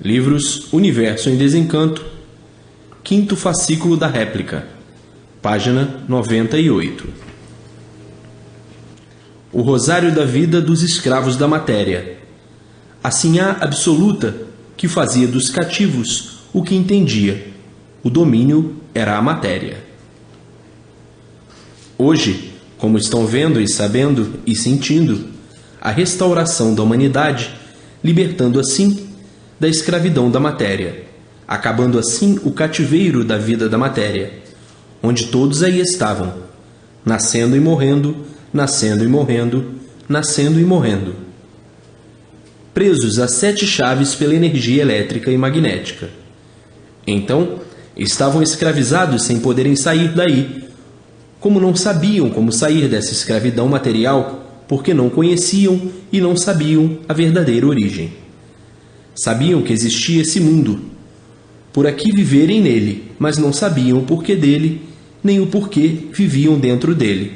Livros Universo em Desencanto, quinto fascículo da réplica, página 98. O Rosário da Vida dos Escravos da Matéria. Assim há absoluta que fazia dos cativos o que entendia. O domínio era a matéria. Hoje, como estão vendo e sabendo e sentindo, a restauração da humanidade, libertando assim da escravidão da matéria, acabando assim o cativeiro da vida da matéria, onde todos aí estavam, nascendo e morrendo, nascendo e morrendo, nascendo e morrendo, presos a 7 chaves pela energia elétrica e magnética. Então, estavam escravizados sem poderem sair daí, como não sabiam como sair dessa escravidão material, porque não conheciam e não sabiam a verdadeira origem. Sabiam que existia esse mundo, por aqui viverem nele, mas não sabiam o porquê dele, nem o porquê viviam dentro dele.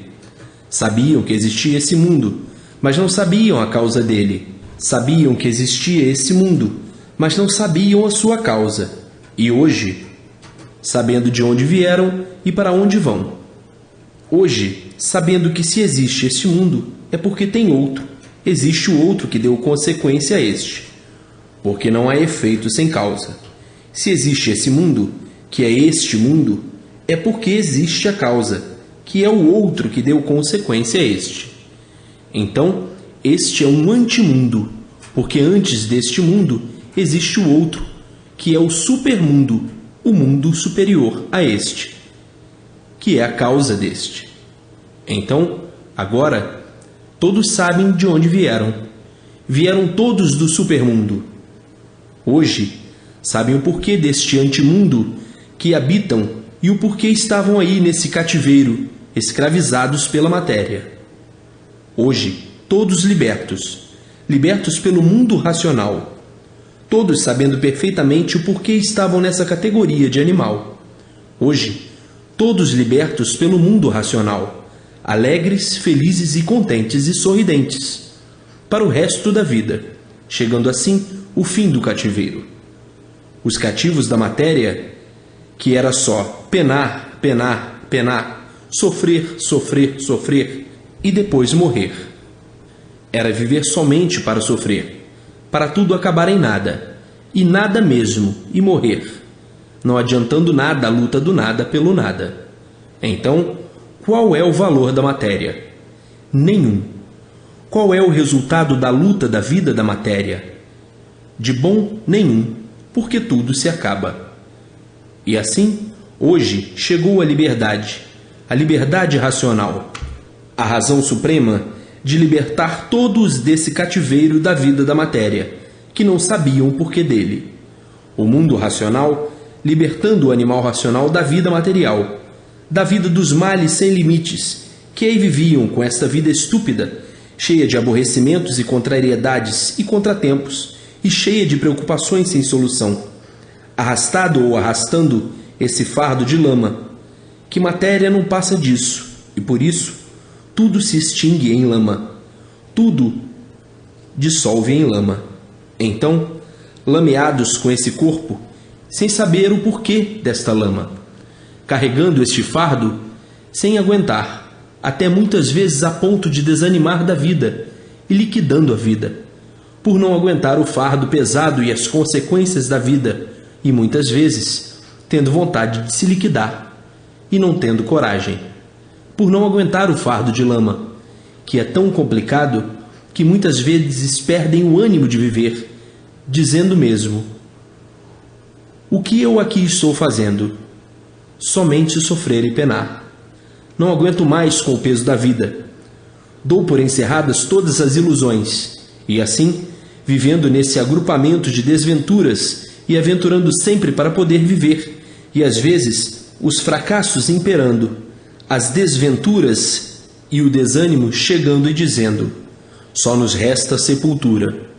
Sabiam que existia esse mundo, mas não sabiam a causa dele. Sabiam que existia esse mundo, mas não sabiam a sua causa. E hoje, sabendo de onde vieram e para onde vão. Hoje, sabendo que se existe este mundo, é porque tem outro. Existe o outro que deu consequência a este. Porque não há efeito sem causa. Se existe esse mundo, que é este mundo, é porque existe a causa, que é o outro que deu consequência a este. Então, este é um antimundo, porque antes deste mundo existe o outro, que é o supermundo, o mundo superior a este, que é a causa deste. Então, agora, todos sabem de onde vieram. Vieram todos do supermundo. Hoje, sabem o porquê deste antimundo que habitam e o porquê estavam aí nesse cativeiro, escravizados pela matéria. Hoje, todos libertos, libertos pelo mundo racional, todos sabendo perfeitamente o porquê estavam nessa categoria de animal. Hoje, todos libertos pelo mundo racional, alegres, felizes e contentes e sorridentes, para o resto da vida, chegando assim o fim do cativeiro. Os cativos da matéria, que era só penar, penar, penar, sofrer, sofrer, sofrer e depois morrer. Era viver somente para sofrer, para tudo acabar em nada, e nada mesmo, e morrer, não adiantando nada a luta do nada pelo nada. Então, qual é o valor da matéria? Nenhum. Qual é o resultado da luta da vida da matéria? De bom, nenhum, porque tudo se acaba. E assim, hoje chegou a liberdade racional, a razão suprema de libertar todos desse cativeiro da vida da matéria, que não sabiam o porquê dele. O mundo racional, libertando o animal racional da vida material, da vida dos males sem limites, que aí viviam com esta vida estúpida, cheia de aborrecimentos e contrariedades e contratempos, e cheia de preocupações sem solução, arrastado ou arrastando esse fardo de lama, que matéria não passa disso, e por isso tudo se extingue em lama, tudo dissolve em lama. Então, lameados com esse corpo, sem saber o porquê desta lama, carregando este fardo, sem aguentar, até muitas vezes a ponto de desanimar da vida e liquidando a vida, por não aguentar o fardo pesado e as consequências da vida, e muitas vezes tendo vontade de se liquidar e não tendo coragem, por não aguentar o fardo de lama, que é tão complicado que muitas vezes perdem o ânimo de viver, dizendo mesmo: o que eu aqui estou fazendo? Somente sofrer e penar. Não aguento mais com o peso da vida. Dou por encerradas todas as ilusões, e assim, vivendo nesse agrupamento de desventuras e aventurando sempre para poder viver, e às vezes os fracassos imperando, as desventuras e o desânimo chegando e dizendo: só nos resta a sepultura.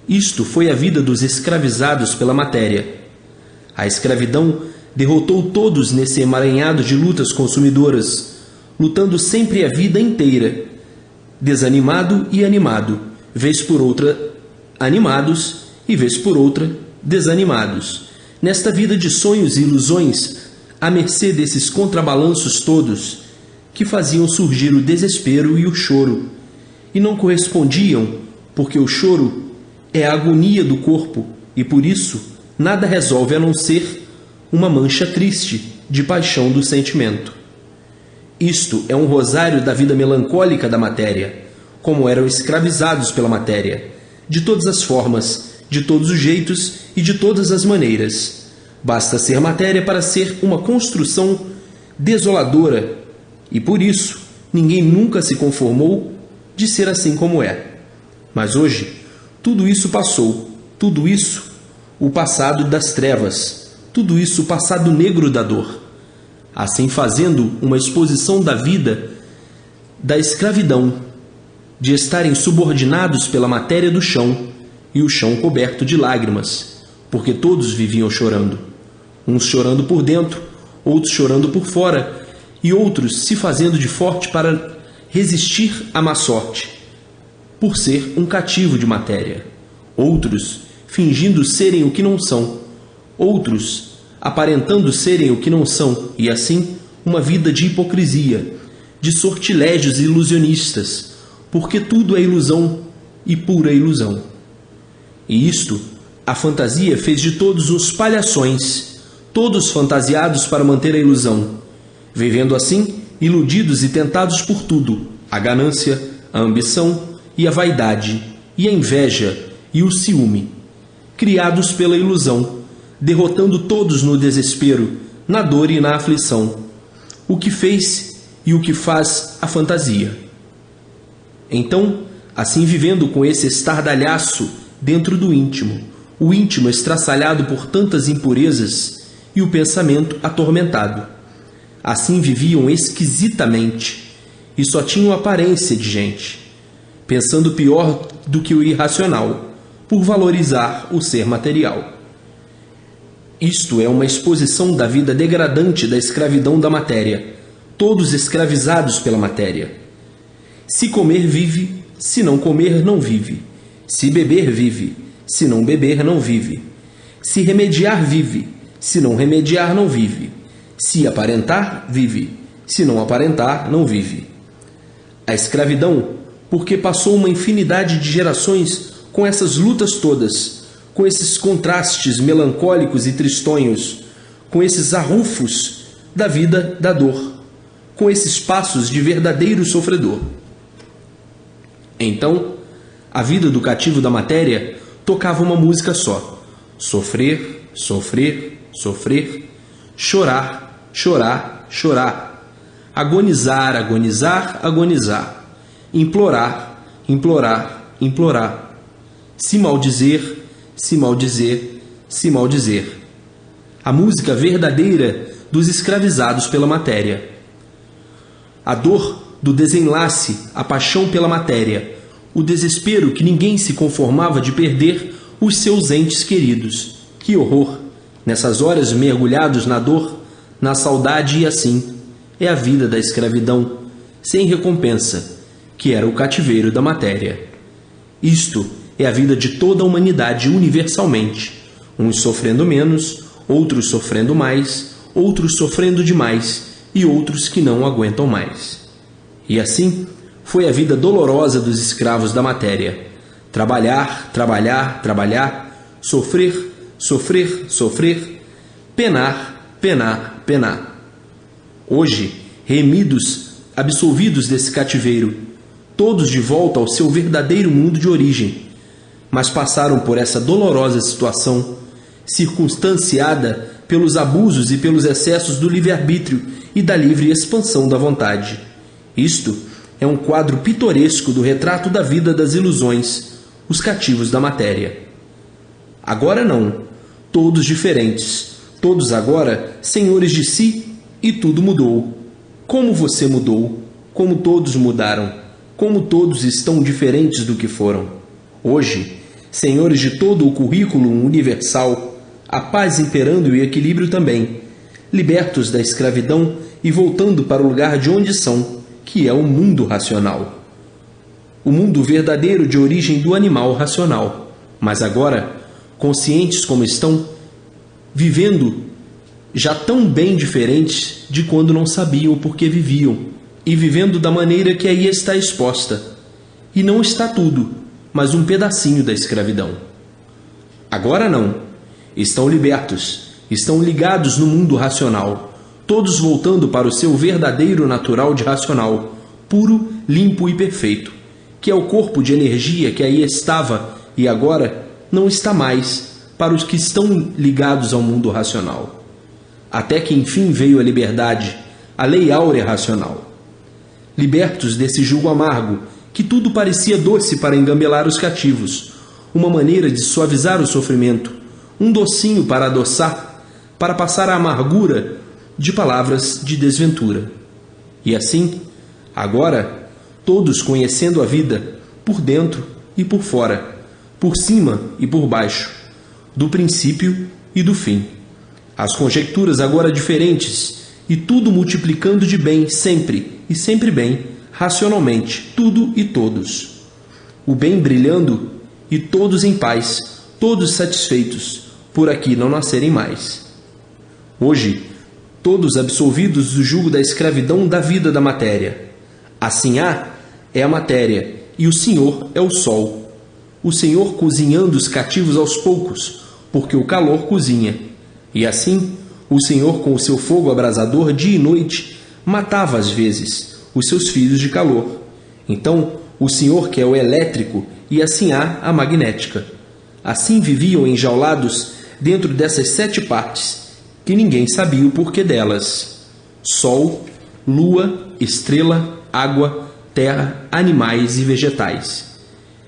Isto foi a vida dos escravizados pela matéria. A escravidão derrotou todos nesse emaranhado de lutas consumidoras, lutando sempre a vida inteira, desanimado e animado, vez por outra animados e vez por outra desanimados, nesta vida de sonhos e ilusões, à mercê desses contrabalanços todos que faziam surgir o desespero e o choro, e não correspondiam, porque o choro é a agonia do corpo e por isso nada resolve a não ser uma mancha triste de paixão do sentimento. Isto é um rosário da vida melancólica da matéria, como eram escravizados pela matéria, de todas as formas, de todos os jeitos e de todas as maneiras. Basta ser matéria para ser uma construção desoladora, e por isso ninguém nunca se conformou de ser assim como é. Mas hoje, tudo isso passou, tudo isso, o passado das trevas, tudo isso o passado negro da dor. Assim fazendo uma exposição da vida, da escravidão, de estarem subordinados pela matéria do chão e o chão coberto de lágrimas, porque todos viviam chorando, uns chorando por dentro, outros chorando por fora, e outros se fazendo de forte para resistir à má sorte, por ser um cativo de matéria, outros fingindo serem o que não são, outros aparentando serem o que não são, e assim uma vida de hipocrisia, de sortilégios ilusionistas, porque tudo é ilusão e pura ilusão. E isto, a fantasia fez de todos uns palhações, todos fantasiados para manter a ilusão, vivendo assim, iludidos e tentados por tudo, a ganância, a ambição e a vaidade, e a inveja e o ciúme, criados pela ilusão, derrotando todos no desespero, na dor e na aflição, o que fez e o que faz a fantasia. Então, assim vivendo com esse estardalhaço dentro do íntimo, o íntimo estraçalhado por tantas impurezas e o pensamento atormentado, assim viviam esquisitamente e só tinham aparência de gente, pensando pior do que o irracional, por valorizar o ser material. Isto é uma exposição da vida degradante da escravidão da matéria, todos escravizados pela matéria. Se comer, vive, se não comer, não vive. Se beber, vive, se não beber, não vive. Se remediar, vive, se não remediar, não vive. Se aparentar, vive, se não aparentar, não vive. A escravidão, porque passou uma infinidade de gerações com essas lutas todas, com esses contrastes melancólicos e tristonhos, com esses arrufos da vida da dor, com esses passos de verdadeiro sofredor. Então, a vida do cativo da matéria tocava uma música só: sofrer, sofrer, sofrer, chorar, chorar, chorar, agonizar, agonizar, agonizar, implorar, implorar, implorar, se maldizer, se maldizer, se maldizer. A música verdadeira dos escravizados pela matéria. A dor do desenlace, a paixão pela matéria, o desespero que ninguém se conformava de perder os seus entes queridos. Que horror! Nessas horas mergulhados na dor, na saudade, e assim é a vida da escravidão, sem recompensa, que era o cativeiro da matéria. Isto é a vida de toda a humanidade universalmente, uns sofrendo menos, outros sofrendo mais, outros sofrendo demais e outros que não aguentam mais. E assim foi a vida dolorosa dos escravos da matéria: trabalhar, trabalhar, trabalhar, sofrer, sofrer, sofrer, penar, penar, penar. Hoje, remidos, absolvidos desse cativeiro, todos de volta ao seu verdadeiro mundo de origem, mas passaram por essa dolorosa situação, circunstanciada pelos abusos e pelos excessos do livre-arbítrio e da livre expansão da vontade. Isto é um quadro pitoresco do retrato da vida das ilusões, os cativos da matéria. Agora não, todos diferentes, todos agora senhores de si, e tudo mudou. Como você mudou, como todos mudaram, como todos estão diferentes do que foram. Hoje, senhores de todo o currículo universal, a paz imperando e o equilíbrio também, libertos da escravidão e voltando para o lugar de onde são, que é o mundo racional. O mundo verdadeiro de origem do animal racional, mas agora conscientes como estão, vivendo já tão bem diferentes de quando não sabiam por que viviam, e vivendo da maneira que aí está exposta. E não está tudo, mas um pedacinho da escravidão. Agora não. Estão libertos, estão ligados no mundo racional, todos voltando para o seu verdadeiro natural de racional, puro, limpo e perfeito, que é o corpo de energia que aí estava e agora não está mais para os que estão ligados ao mundo racional. Até que enfim veio a liberdade, a lei áurea racional. Libertos desse jugo amargo, que tudo parecia doce para engambelar os cativos, uma maneira de suavizar o sofrimento, um docinho para adoçar, para passar a amargura de palavras de desventura. E assim, agora, todos conhecendo a vida, por dentro e por fora, por cima e por baixo, do princípio e do fim. As conjecturas agora diferentes, e tudo multiplicando de bem sempre, e sempre bem, racionalmente, tudo e todos. O bem brilhando, e todos em paz, todos satisfeitos, por aqui não nascerem mais. Hoje, todos absolvidos do jugo da escravidão da vida da matéria. Assim é a matéria, e o Senhor é o sol. O Senhor cozinhando os cativos aos poucos, porque o calor cozinha. E assim, o Senhor com o seu fogo abrasador dia e noite, matava às vezes os seus filhos de calor. Então, o Senhor que é o elétrico, e assim a magnética. Assim viviam enjaulados dentro dessas 7 partes, que ninguém sabia o porquê delas: sol, lua, estrela, água, terra, animais e vegetais.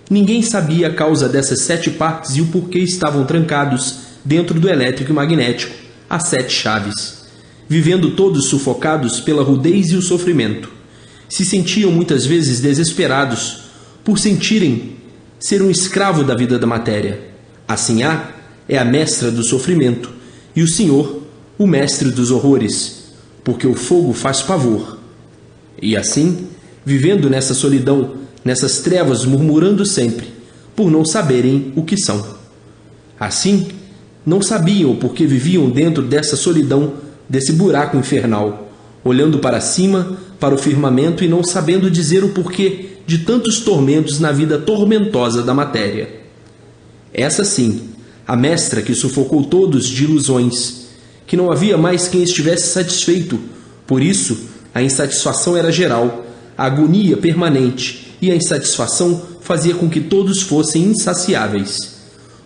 Ninguém sabia a causa dessas 7 partes e o porquê estavam trancados dentro do elétrico e magnético, as 7 chaves, vivendo todos sufocados pela rudez e o sofrimento. Se sentiam muitas vezes desesperados por sentirem ser um escravo da vida da matéria. Assim é a mestra do sofrimento, e o Senhor, o mestre dos horrores, porque o fogo faz pavor. E assim, vivendo nessa solidão, nessas trevas, murmurando sempre, por não saberem o que são. Assim, não sabiam por que viviam dentro dessa solidão, desse buraco infernal, olhando para cima, para o firmamento e não sabendo dizer o porquê de tantos tormentos na vida tormentosa da matéria. Essa sim, a mestra que sufocou todos de ilusões, que não havia mais quem estivesse satisfeito, por isso a insatisfação era geral, a agonia permanente, e a insatisfação fazia com que todos fossem insaciáveis.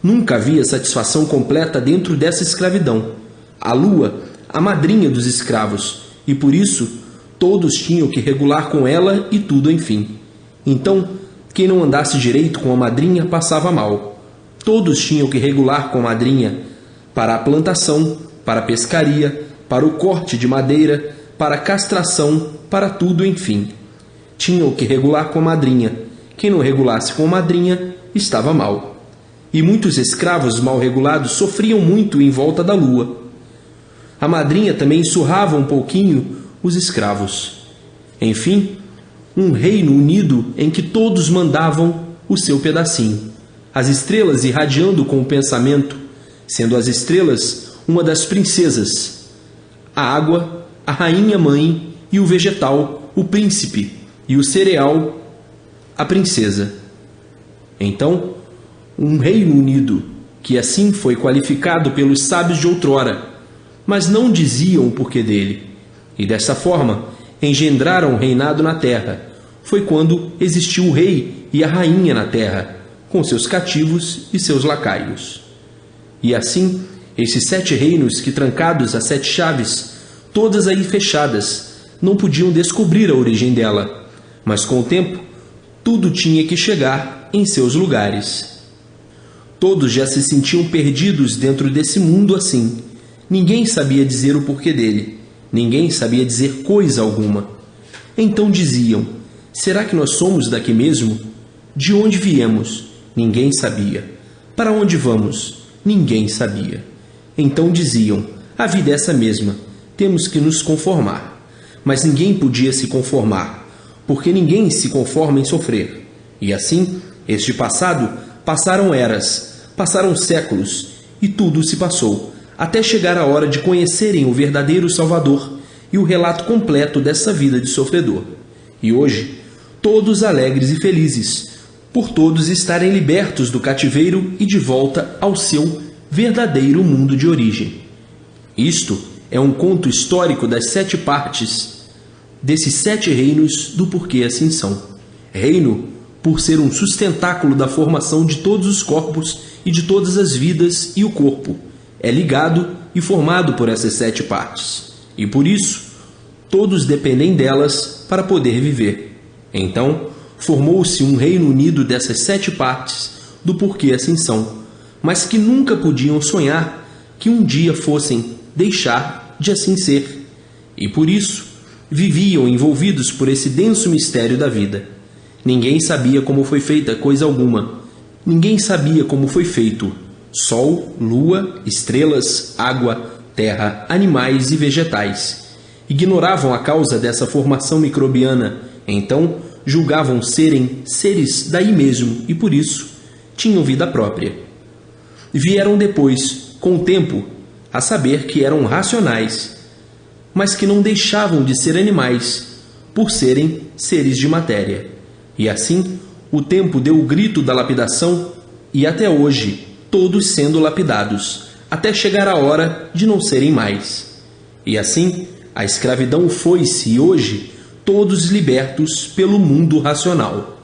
Nunca havia satisfação completa dentro dessa escravidão. A lua, a madrinha dos escravos, e por isso todos tinham que regular com ela e tudo enfim. Então, quem não andasse direito com a madrinha passava mal. Todos tinham que regular com a madrinha para a plantação, para a pescaria, para o corte de madeira, para a castração, para tudo enfim. Tinham que regular com a madrinha. Quem não regulasse com a madrinha estava mal. E muitos escravos mal regulados sofriam muito em volta da lua. A madrinha também surrava um pouquinho os escravos. Enfim, um reino unido em que todos mandavam o seu pedacinho. As estrelas irradiando com o pensamento, sendo as estrelas uma das princesas. A água, a rainha-mãe, e o vegetal, o príncipe, e o cereal, a princesa. Então, um reino unido, que assim foi qualificado pelos sábios de outrora, mas não diziam o porquê dele. E dessa forma, engendraram o reinado na terra. Foi quando existiu o rei e a rainha na terra, com seus cativos e seus lacaios. E assim, esses 7 reinos que, trancados a 7 chaves, todas aí fechadas, não podiam descobrir a origem dela, mas com o tempo, tudo tinha que chegar em seus lugares. Todos já se sentiam perdidos dentro desse mundo assim. Ninguém sabia dizer o porquê dele. Ninguém sabia dizer coisa alguma. Então diziam: será que nós somos daqui mesmo? De onde viemos? Ninguém sabia. Para onde vamos? Ninguém sabia. Então diziam: a vida é essa mesma. Temos que nos conformar. Mas ninguém podia se conformar, porque ninguém se conforma em sofrer. E assim, este passado, passaram eras, Passaram séculos e tudo se passou, até chegar a hora de conhecerem o verdadeiro Salvador e o relato completo dessa vida de sofredor. E hoje, todos alegres e felizes, por todos estarem libertos do cativeiro e de volta ao seu verdadeiro mundo de origem. Isto é um conto histórico das 7 partes desses 7 reinos do porquê assim são. Reino, por ser um sustentáculo da formação de todos os corpos e de todas as vidas, e o corpo é ligado e formado por essas 7 partes. E por isso, todos dependem delas para poder viver. Então, formou-se um reino unido dessas 7 partes do porquê assim são, mas que nunca podiam sonhar que um dia fossem deixar de assim ser. E por isso, viviam envolvidos por esse denso mistério da vida. Ninguém sabia como foi feita coisa alguma. Ninguém sabia como foi feito sol, lua, estrelas, água, terra, animais e vegetais. Ignoravam a causa dessa formação microbiana, então julgavam serem seres daí mesmo e, por isso, tinham vida própria. Vieram depois, com o tempo, a saber que eram racionais, mas que não deixavam de ser animais, por serem seres de matéria. E assim, o tempo deu o grito da lapidação, e até hoje, todos sendo lapidados, até chegar a hora de não serem mais. E assim, a escravidão foi-se e hoje, todos libertos pelo mundo racional.